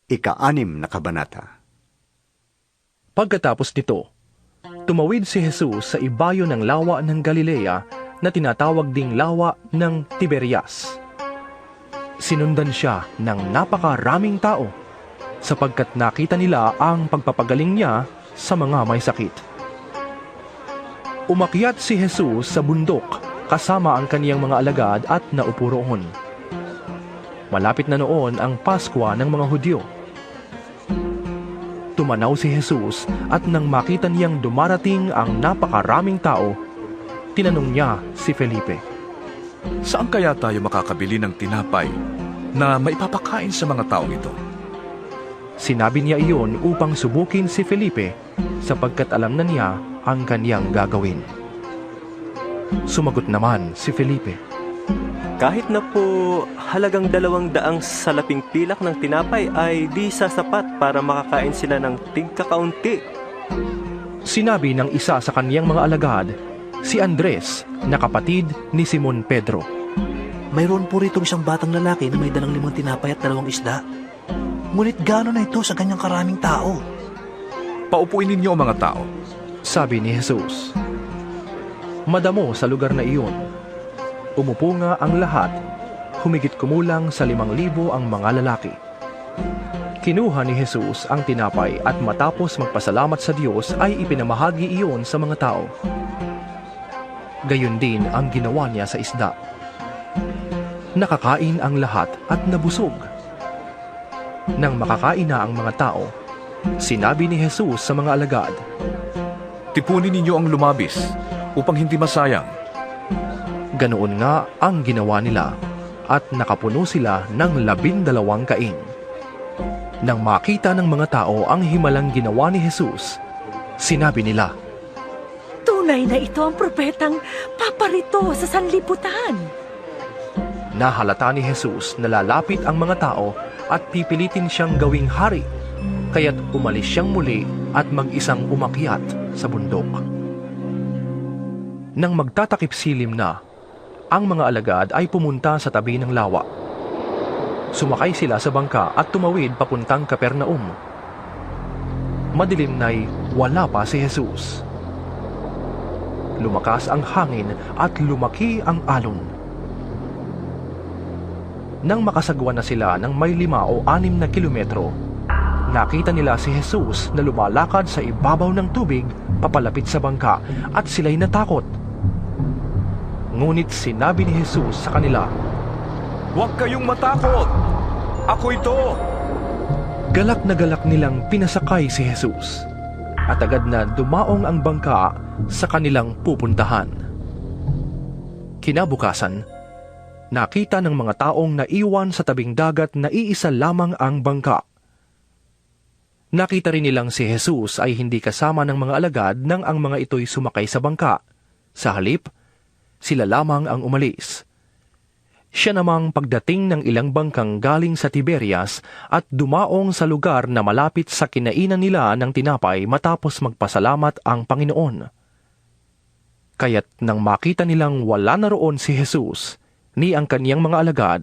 Ika-6 na kabanata. Pagkatapos nito, tumawid si Jesus sa ibayo ng lawa ng Galilea na tinatawag ding lawa ng Tiberias. Sinundan siya ng napakaraming tao sapagkat nakita nila ang pagpapagaling niya sa mga may sakit. Umakyat si Jesus sa bundok kasama ang kaniyang mga alagad at naupo roon. Malapit na noon ang Paskwa ng mga Hudyo. Tumanaw si Jesus at nang makita niyang dumarating ang napakaraming tao, tinanong niya si Felipe. Saan kaya tayo makakabili ng tinapay na maipapakain sa mga taong ito? Sinabi niya iyon upang subukin si Felipe sapagkat alam na niya ang kaniyang gagawin. Sumagot naman si Felipe. Kahit na po halagang 200 salaping pilak ng tinapay ay di sasapat para makakain sila ng tigkakaunti. Sinabi ng isa sa kaniyang mga alagad, si Andres, na kapatid ni Simon Pedro. Mayroon po rito isang batang lalaki na may dalang 5 tinapay at 2 isda. Ngunit gano'n na ito sa ganyang karaming tao? Paupuin ninyo ang mga tao. Sabi ni Jesus. Madamo sa lugar na iyon. Umupo nga ang lahat, humigit kumulang sa 5,000 ang mga lalaki. Kinuha ni Jesus ang tinapay at matapos magpasalamat sa Diyos ay ipinamahagi iyon sa mga tao. Gayon din ang ginawa niya sa isda. Nakakain ang lahat at nabusog. Nang makakain na ang mga tao, sinabi ni Jesus sa mga alagad, Tipunin ninyo ang lumabis upang hindi masayang. Ganoon nga ang ginawa nila at nakapuno sila ng 12 kain. Nang makita ng mga tao ang himalang ginawa ni Jesus, sinabi nila, Tunay na ito ang propetang paparito sa sanlibutan. Nahalata ni Jesus na lalapit ang mga tao at pipilitin siyang gawing hari, kaya't umalis siyang muli at mag-isang umakyat sa bundok. Nang magtatakip silim na, ang mga alagad ay pumunta sa tabi ng lawa. Sumakay sila sa bangka at tumawid papuntang Capernaum. Madilim na'y wala pa si Jesus. Lumakas ang hangin at lumaki ang alon. Nang makasagwa na sila ng may 5 o 6 na kilometro, nakita nila si Jesus na lumalakad sa ibabaw ng tubig papalapit sa bangka at sila'y natakot. Ngunit sinabi ni Jesus sa kanila, Huwag kayong matakot! Ako ito! Galak na galak nilang pinasakay si Jesus at agad na dumaong ang bangka sa kanilang pupuntahan. Kinabukasan, nakita ng mga taong naiwan sa tabing dagat na iisa lamang ang bangka. Nakita rin nilang si Jesus ay hindi kasama ng mga alagad nang ang mga ito'y sumakay sa bangka. Sa halip, sila lamang ang umalis. Siya namang pagdating ng ilang bangkang galing sa Tiberias at dumaong sa lugar na malapit sa kinainan nila ng tinapay matapos magpasalamat ang Panginoon. Kaya't nang makita nilang wala na roon si Jesus, ni ang kaniyang mga alagad,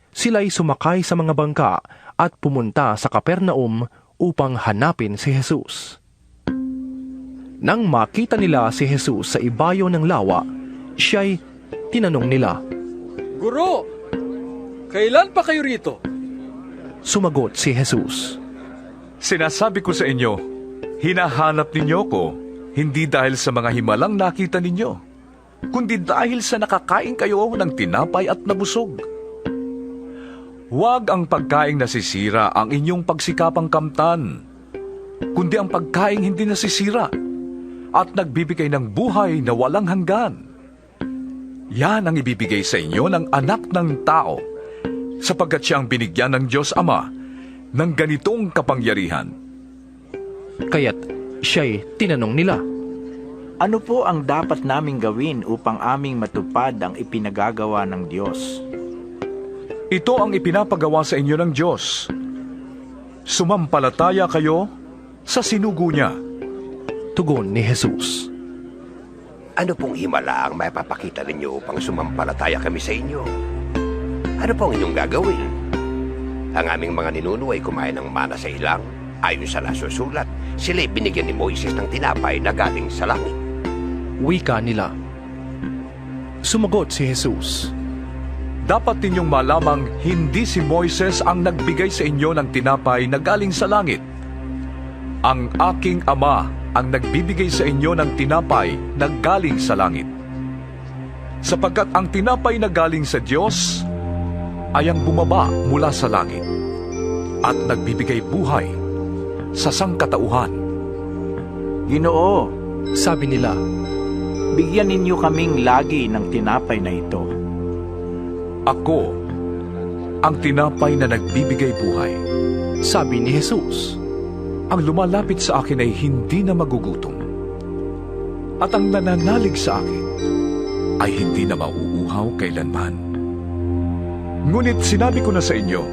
sila'y sumakay sa mga bangka at pumunta sa Capernaum upang hanapin si Jesus. Nang makita nila si Jesus sa ibayo ng lawa, siya'y tinanong nila, Guro, kailan pa kayo rito? Sumagot si Jesus, Sinasabi ko sa inyo, hinahanap ninyo ko, hindi dahil sa mga himalang nakita ninyo, kundi dahil sa nakakain kayo ng tinapay at nabusog. Huwag ang pagkaing nasisira ang inyong pagsikapang kamtan, kundi ang pagkaing hindi nasisira at nagbibigay ng buhay na walang hanggan. Yan ang ibibigay sa inyo ng Anak ng Tao, sapagkat siya ang binigyan ng Diyos Ama ng ganitong kapangyarihan. kaya't siya'y tinanong nila, Ano po ang dapat naming gawin upang aming matupad ang ipinagagawa ng Diyos? Ito ang ipinapagawa sa inyo ng Diyos. Sumampalataya kayo sa sinugo niya. Tugon ni Jesus, Ano pong himala ang maipapakita ninyo upang sumampalataya kami sa inyo? Ano pong inyong gagawin? Ang aming mga ninuno ay kumain ng mana sa ilang. Ayon sa nasusulat, sila'y binigyan ni Moises ng tinapay na galing sa langit. Wika nila. Sumagot si Jesus. Dapat ninyong malamang hindi si Moises ang nagbigay sa inyo ng tinapay na galing sa langit. Ang aking Ama ang nagbibigay sa inyo ng tinapay na galing sa langit. Sapagkat ang tinapay na galing sa Diyos ay ang bumaba mula sa langit at nagbibigay buhay sa sangkatauhan. Ginoo, Sabi nila. bigyan ninyo kaming lagi ng tinapay na ito. Ako ang tinapay na nagbibigay buhay. Sabi ni Jesus. Ang lumalapit sa akin ay hindi na magugutom. At ang nananalig sa akin ay hindi na mauuhaw kailanman. Ngunit sinabi ko na sa inyo,